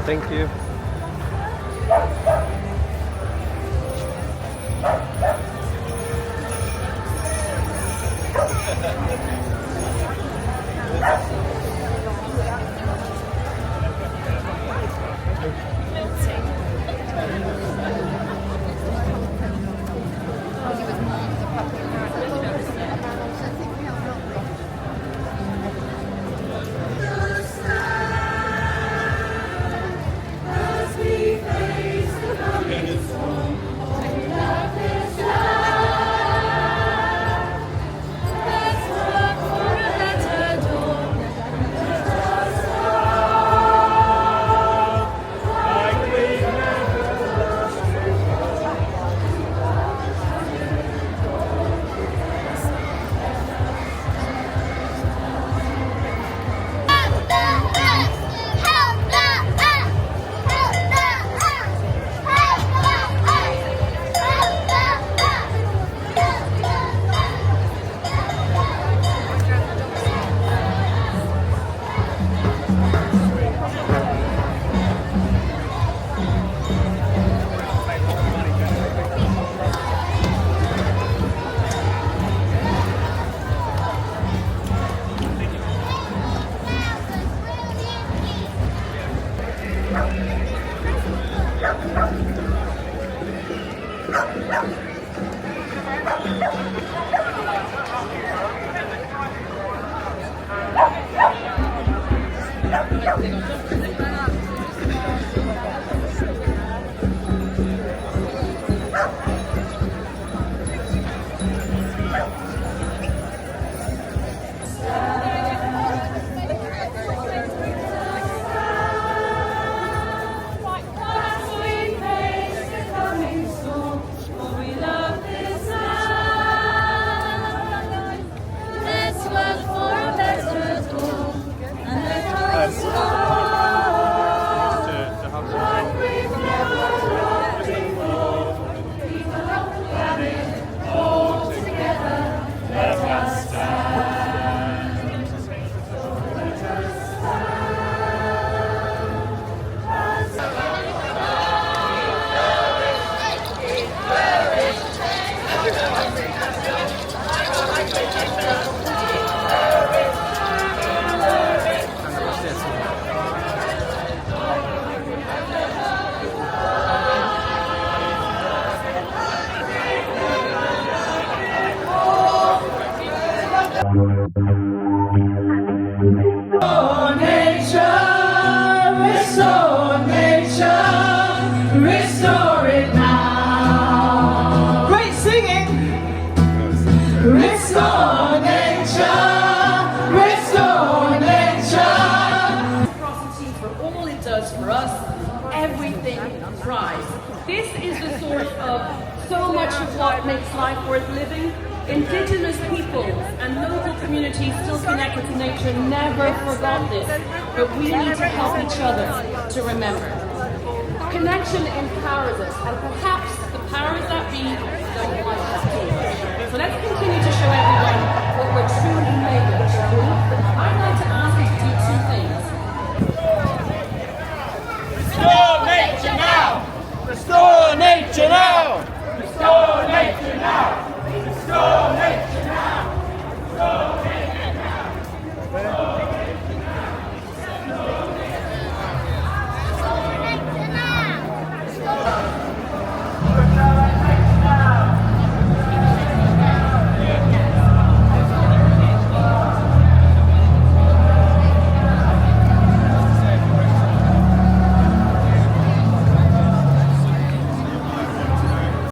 Thank you. Restore it now. Great singing. Restore nature. Restore nature. Reciprocity for all it does for us, everything thrives. This is the source of so much of what makes life worth living. Indigenous peoples and local communities still connected to nature never forgot this, but we need to help each other to remember. Connection empowers us, and perhaps the powers that be don't like that. So let's continue to show everyone